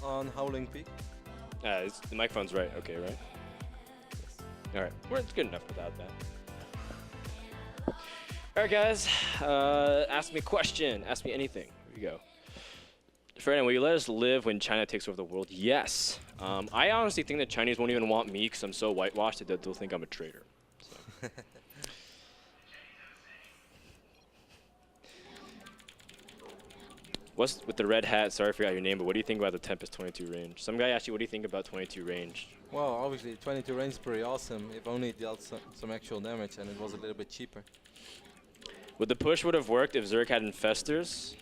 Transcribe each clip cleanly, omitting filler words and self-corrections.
on Howling Peak. The microphone's right. Okay, right? All right. Well, it's good enough without that. All right, guys. Ask me a question. Ask me anything. Here we go. Frodan, will you let us live when China takes over the world? Yes. I honestly think the Chinese won't even want me because I'm so whitewashed that they'll think I'm a traitor. So. What's with the red hat? Sorry, I forgot your name, but what do you think about the Tempest 22 range? Some guy asked you, what do you think about 22 range? Well, obviously 22 range is pretty awesome. If only it dealt some actual damage and it was a little bit cheaper. Would the push would have worked if Zerg had infestors?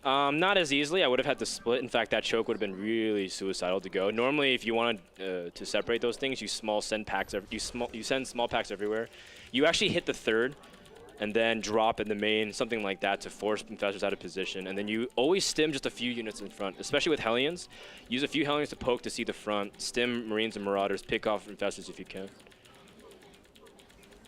Not as easily. I would have had to split. In fact, that choke would have been really suicidal to go. Normally, if you wanted to separate those things, you send small packs everywhere. You actually hit the third, and then drop in the main, something like that, to force infestors out of position. And then you always stim just a few units in front, especially with Hellions. Use a few Hellions to poke to see the front. Stim Marines and Marauders. Pick off infestors if you can.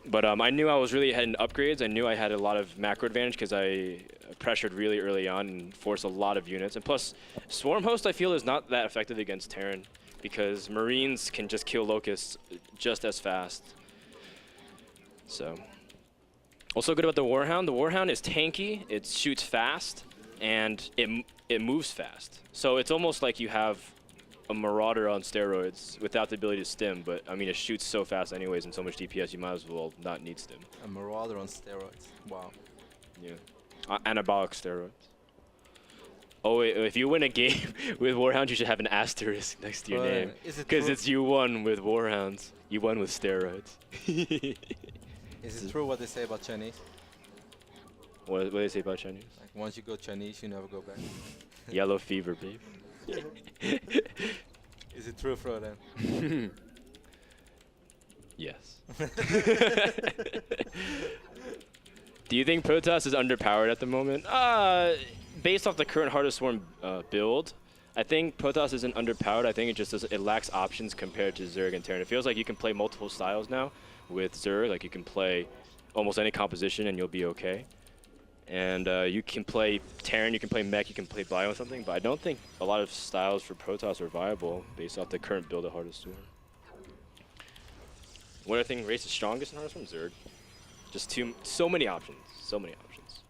But I knew I was really ahead in upgrades. I knew I had a lot of macro advantage because I pressured really early on and forced a lot of units. And plus, Swarm Host, I feel, is not that effective against Terran because Marines can just kill Locusts just as fast. So, also good about the Warhound. The Warhound is tanky, it shoots fast, and it moves fast. So it's almost like you have a Marauder on steroids without the ability to stim, but I mean it shoots so fast anyways and so much DPS you might as well not need stim. A Marauder on steroids. Wow. Yeah. Anabolic steroids. Oh wait, if you win a game with Warhounds, you should have an asterisk next to your name. Because it's you won with Warhounds. You won with steroids. Is it true what they say about Chinese? What do they say about Chinese? Like once you go Chinese, you never go back. Yellow fever, babe. Is it true, Frodan? Yes. Do you think Protoss is underpowered at the moment? Based off the current Heart of Swarm build, I think Protoss isn't underpowered. I think it just it lacks options compared to Zerg and Terran. It feels like you can play multiple styles now with Zerg. Like you can play almost any composition and you'll be okay. And you can play Terran, you can play Mech, you can play Bio or something, but I don't think a lot of styles for Protoss are viable based off the current build of Heart of Storm. What do I think race is strongest in Heart of Storm? Zerg. Just so many options, so many options.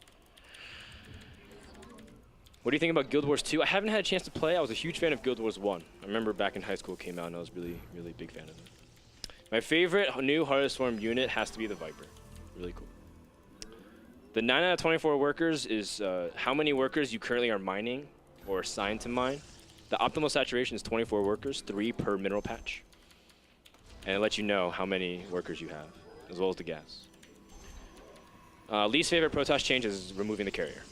What do you think about Guild Wars 2? I haven't had a chance to play. I was a huge fan of Guild Wars 1. I remember back in high school it came out and I was really, really big fan of it. My favorite new Heart of Storm unit has to be the Viper. Really cool. The 9 out of 24 workers is how many workers you currently are mining or assigned to mine. The optimal saturation is 24 workers, 3 per mineral patch. And it lets you know how many workers you have, as well as the gas. Least favorite Protoss change is removing the carrier.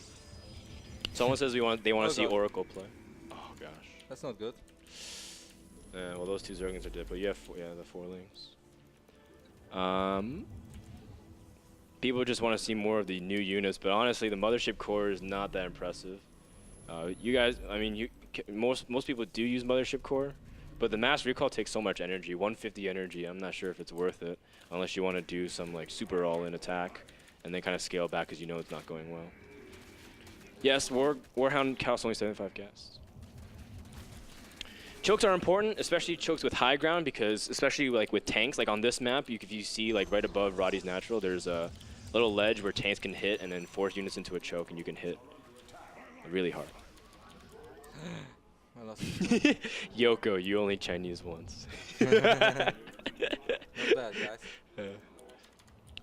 Someone says they want to see Oracle play. Oh gosh. That's not good. Well, those two Zerglings are dead, but yeah, the 4 links. People just want to see more of the new units, but honestly, the Mothership Core is not that impressive. You guys, I mean, most people do use Mothership Core, but the mass recall takes so much energy, 150 energy. I'm not sure if it's worth it, unless you want to do some like super all-in attack, and then kind of scale back because you know it's not going well. Yes, Warhound counts only 75 gas. Chokes are important, especially chokes with high ground, because especially like with tanks, like on this map, if you see like right above Roddy's natural, there's a little ledge where tanks can hit and then force units into a choke, and you can hit really hard. I lost Yoko, you only Chinese once. Not bad, guys.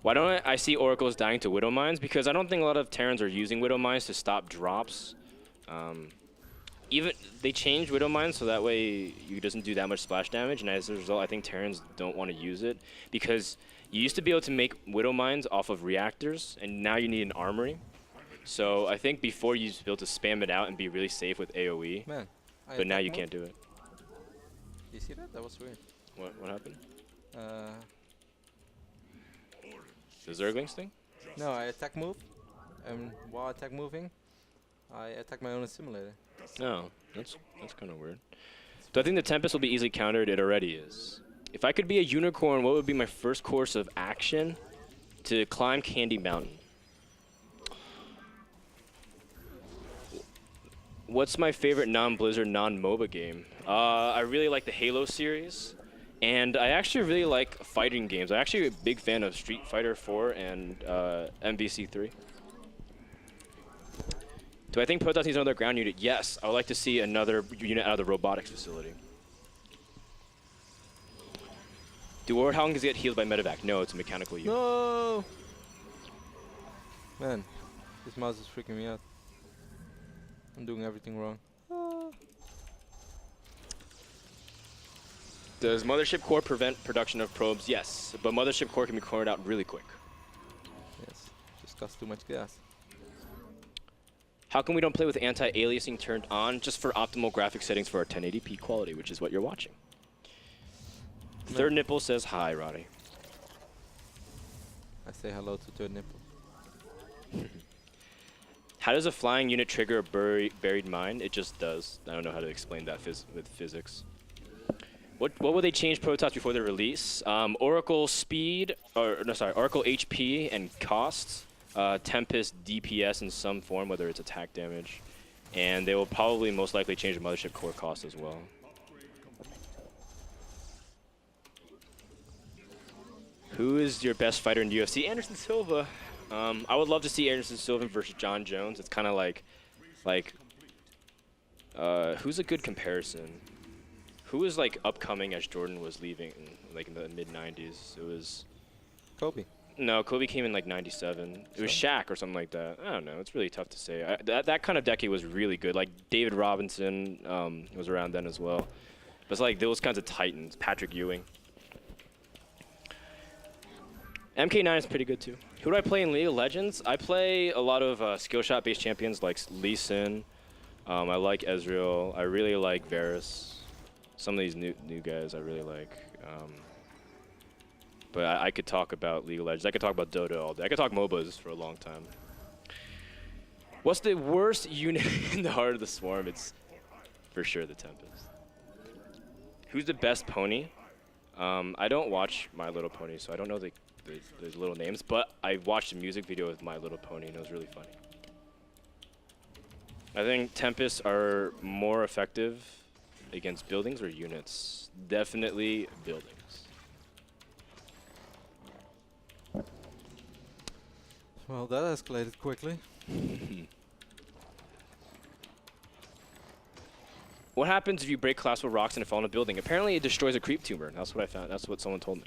Why don't I see Oracles dying to Widow Mines? Because I don't think a lot of Terrans are using Widow Mines to stop drops. Even they changed Widow Mines so that way it doesn't do that much splash damage, and as a result, I think Terrans don't want to use it because you used to be able to make Widow Mines off of reactors, and now you need an armory. So I think before you used to be able to spam it out and be really safe with AoE, Man, but now you can't do it. You see that? That was weird. What happened? The Zerglings thing? No, I attack move, and while attack moving, I attack my own simulator. No, that's kind of weird. So I think the Tempest will be easily countered. It already is. If I could be a unicorn, what would be my first course of action? To climb Candy Mountain. What's my favorite non-Blizzard, non-MOBA game? I really like the Halo series, and I actually really like fighting games. I'm actually a big fan of Street Fighter 4 and MVC 3. Do I think Protoss needs another ground unit? Yes, I would like to see another unit out of the robotics facility. Do Warhounds get healed by medevac? No, it's a mechanical unit. No! Man, this mouse is freaking me out. I'm doing everything wrong. Does Mothership Core prevent production of probes? Yes, but Mothership Core can be cored out really quick. Yes, just costs too much gas. How come we don't play with anti-aliasing turned on? Just for optimal graphic settings for our 1080p quality, which is what you're watching. Third Nipple says hi, Roddy. I say hello to Third Nipple. How does a flying unit trigger a buried mine? It just does. I don't know how to explain that with physics. What will they change Protoss before their release? Oracle speed, or no, sorry, Oracle HP and costs. Tempest DPS in some form, whether it's attack damage, and they will probably most likely change the Mothership Core cost as well. Who is your best fighter in the UFC? Anderson Silva. I would love to see Anderson Silva versus John Jones. It's kind of like, who's a good comparison? Who was like upcoming as Jordan was leaving, like in the mid-90s? It was Kobe. No, Kobe came in like 97. It was Shaq or something like that. I don't know. It's really tough to say. That kind of decade was really good. Like David Robinson was around then as well. But it's like those kinds of titans. Patrick Ewing. MK9 is pretty good too. Who do I play in League of Legends? I play a lot of skill shot based champions like Lee Sin. I like Ezreal. I really like Varus. Some of these new guys I really like. But I could talk about League of Legends. I could talk about Dota all day. I could talk MOBAs for a long time. What's the worst unit in the heart of the Swarm? It's for sure the Tempest. Who's the best pony? I don't watch My Little Pony, so I don't know the little names, but I watched a music video with My Little Pony, and it was really funny. I think Tempests are more effective against buildings or units. Definitely buildings. Well, that escalated quickly. What happens if you break classical rocks and fall in a building? Apparently it destroys a creep tumor. That's what I found. That's what someone told me.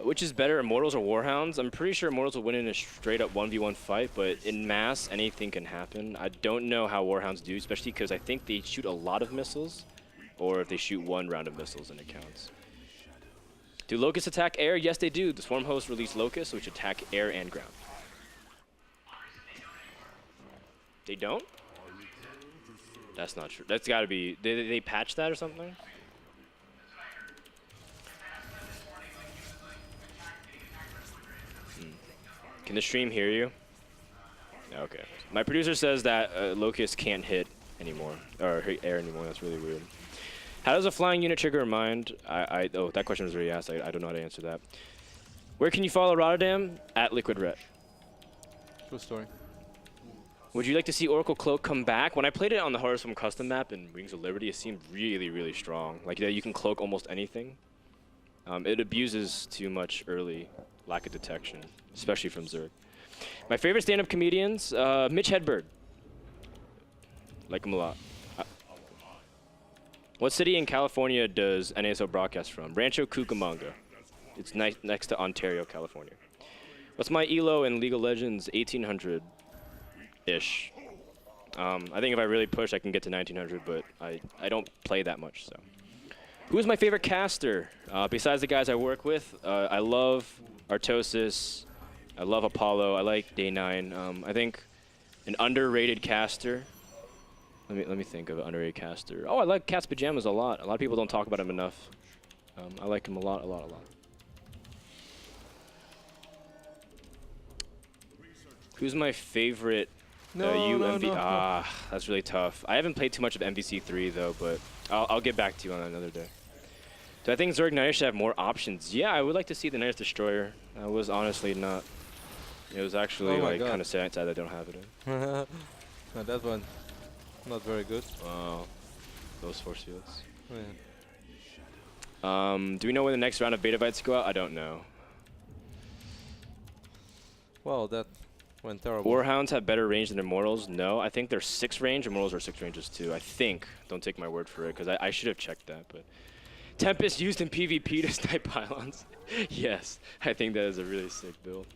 Which is better, Immortals or Warhounds? I'm pretty sure Immortals will win in a straight up 1v1 fight, but in mass, anything can happen. I don't know how Warhounds do, especially because I think they shoot a lot of missiles, or if they shoot one round of missiles and it counts. Do Locusts attack air? Yes, they do. The Swarm hosts release Locusts, which attack air and ground. They don't? That's not true. That's gotta be, did they patch that or something? Can the stream hear you? Okay. My producer says that Locust can't hit anymore, or hit air anymore. That's really weird. How does a flying unit trigger a mind? Oh, that question was already asked. I don't know how to answer that. Where can you follow RotterdaM? At Liquid Ret. True story. Would you like to see Oracle Cloak come back? When I played it on the Horror custom map in Wings of Liberty, it seemed really, really strong. Like that you can cloak almost anything. It abuses too much early lack of detection, especially from Zerg. My favorite stand-up comedians, Mitch Hedberg. Like him a lot. What city in California does NASL broadcast from? Rancho Cucamonga. It's next to Ontario, California. What's my elo in League of Legends? 1800-ish. I think if I really push, I can get to 1900, but I don't play that much, so. Who's my favorite caster? Besides the guys I work with, I love Artosis. I love Apollo. I like Day9. I think an underrated caster. Let me think of an underrated caster. Oh, I like Cat's Pajamas a lot. A lot of people don't talk about him enough. I like him a lot. Who's my favorite UMV? No. That's really tough. I haven't played too much of MVC3 though, but I'll get back to you on that another day. Do I think Zerg Knights should have more options? Yeah, I would like to see the Knights Destroyer. I was honestly not It was actually Oh my like God. kind of sad I don't have it in. No, that one, not very good. Wow, those force fields. Yeah. Do we know when the next round of beta fights go out? I don't know. Well, that went terrible. Warhounds have better range than Immortals? No, I think they're 6 range. Immortals are 6 ranges too. I think. Don't take my word for it, because I should have checked that. But Tempest used in PvP to snipe pylons. Yes, I think that is a really sick build.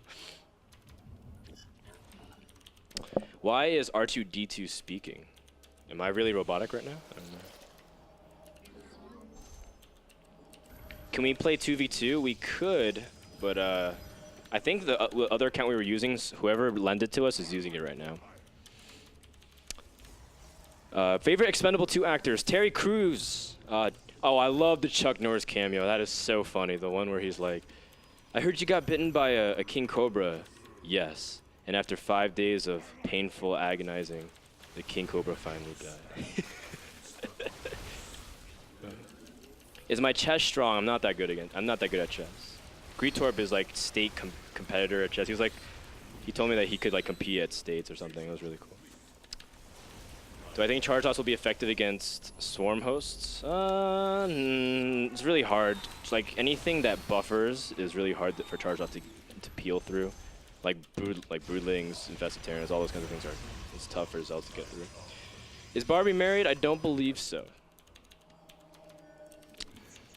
Why is R2-D2 speaking? Am I really robotic right now? I don't know. Can we play 2v2? We could, but I think the other account we were using, whoever lent it to us, is using it right now. Favorite Expendable 2 actors? Terry Crews. Oh, I love the Chuck Norris cameo. That is so funny. The one where he's like, I heard you got bitten by a king cobra. Yes. And after 5 days of painful agonizing, the king cobra finally died. Is my chess strong? I'm not that good I'm not that good at chess. Gretorp is like state competitor at chess. He told me that he could like compete at states or something. It was really cool. Do I think charge loss will be effective against swarm hosts? It's really hard. It's like anything that buffers is really hard for charge loss to peel through. Like broodlings, infested terrans, all those kinds of things it's tough for Zell to get through. Is Barbie married? I don't believe so.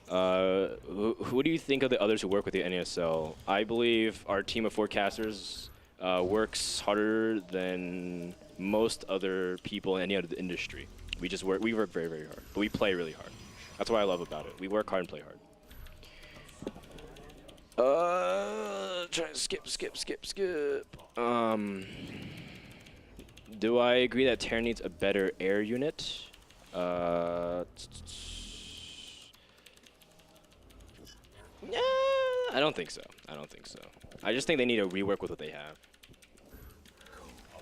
Who do you think of the others who work with the NASL? I believe our team of forecasters works harder than most other people in any other industry. We work very, very hard, but we play really hard. That's what I love about it. We work hard and play hard. Try to skip. Do I agree that Terran needs a better air unit? I don't think so. I just think they need to rework with what they have.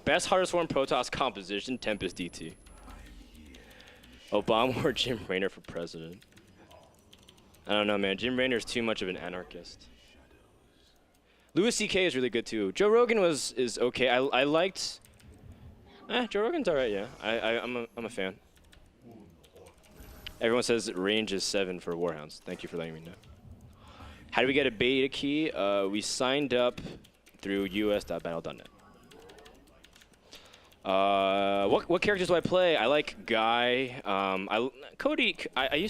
Best hardest form Protoss composition, Tempest DT. Obama or Jim Raynor for president? I don't know, man. Jim Raynor's too much of an anarchist. Louis C.K. is really good too. Joe Rogan is okay. I liked. Joe Rogan's alright. Yeah, I'm a fan. Everyone says range is 7 for Warhounds. Thank you for letting me know. How do we get a beta key? We signed up through us.battle.net. What characters do I play? I like Guy. Cody. I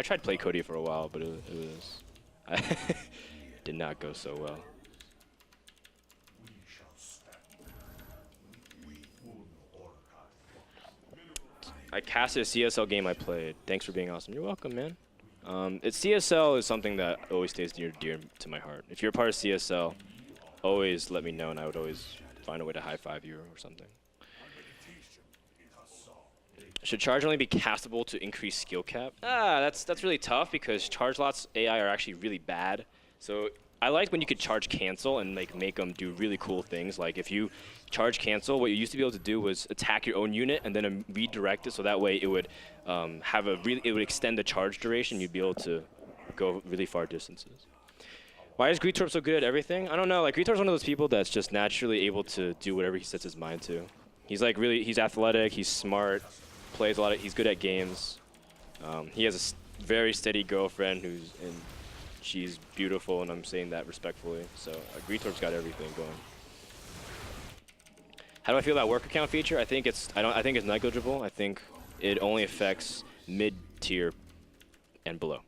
tried to play Cody for a while, but it was did not go so well. I casted a CSL game I played. Thanks for being awesome. You're welcome, man. CSL is something that always stays dear to my heart. If you're a part of CSL, always let me know, and I would always find a way to high-five you or something. Should charge only be castable to increase skill cap? That's really tough because charge lots AI are actually really bad. So I liked when you could charge cancel and make them do really cool things. Like if you charge cancel, what you used to be able to do was attack your own unit and then redirect it, so that way it would it would extend the charge duration. You'd be able to go really far distances. Why is Gretorp so good at everything? I don't know. Like Gretorp's one of those people that's just naturally able to do whatever he sets his mind to. He's like he's athletic, he's smart, plays a lot. He's good at games. He has a very steady girlfriend and she's beautiful, and I'm saying that respectfully. So Gretorp's got everything going. How do I feel about work account feature? I think it's negligible. I think it only affects mid-tier and below.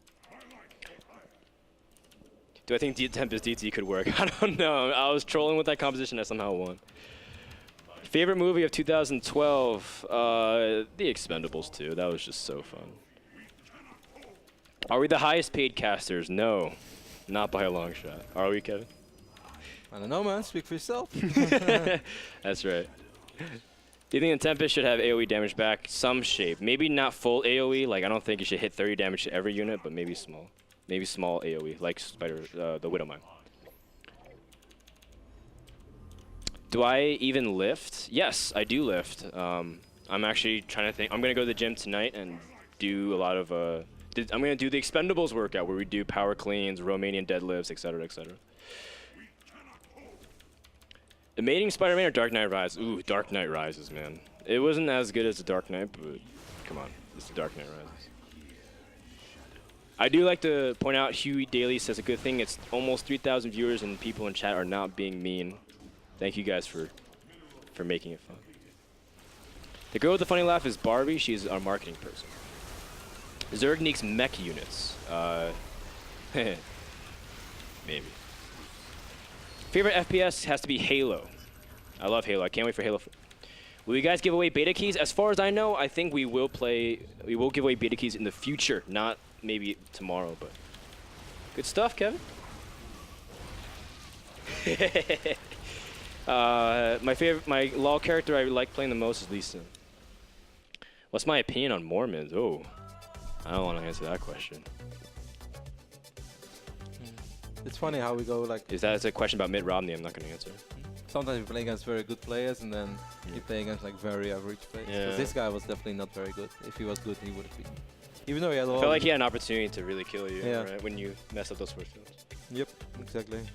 Do I think Tempest DT could work? I don't know. I was trolling with that composition. I somehow won. Favorite movie of 2012? The Expendables 2. That was just so fun. Are we the highest paid casters? No, not by a long shot. Are we, Kevin? I don't know, man. Speak for yourself. That's right. Do you think the Tempest should have AoE damage back? Some shape. Maybe not full AoE. Like, I don't think it should hit 30 damage to every unit, but maybe small. Maybe small AoE, like the Widowmine. Do I even lift? Yes, I do lift. I'm actually trying to think. I'm going to go to the gym tonight and do a lot of... I'm going to do the Expendables workout where we do power cleans, Romanian deadlifts, etc., etc. Amazing Spider-Man or Dark Knight Rises? Ooh, Dark Knight Rises, man. It wasn't as good as the Dark Knight, but come on, it's the Dark Knight Rises. I do like to point out Huey Daly says a good thing. It's almost 3,000 viewers and people in chat are not being mean. Thank you guys for making it fun. The girl with the funny laugh is Barbie. She's our marketing person. Zergnik's mech units. Maybe. Favorite FPS has to be Halo. I love Halo. I can't wait for Halo. Will you guys give away beta keys? As far as I know, I think we will give away beta keys in the future, not maybe tomorrow, but good stuff, Kevin. My LoL character I like playing the most is Lisa. What's my opinion on Mormons? Oh, I don't want to answer that question. It's funny how we go like... Is that a question about Mitt Romney? I'm not going to answer. Sometimes we play against very good players and then you play against like very average players. Because this guy was definitely not very good. If he was good, he would have been. Even though he had I felt like he had an opportunity to really kill you, Yeah. right? When you mess up those first fields. Yep, exactly.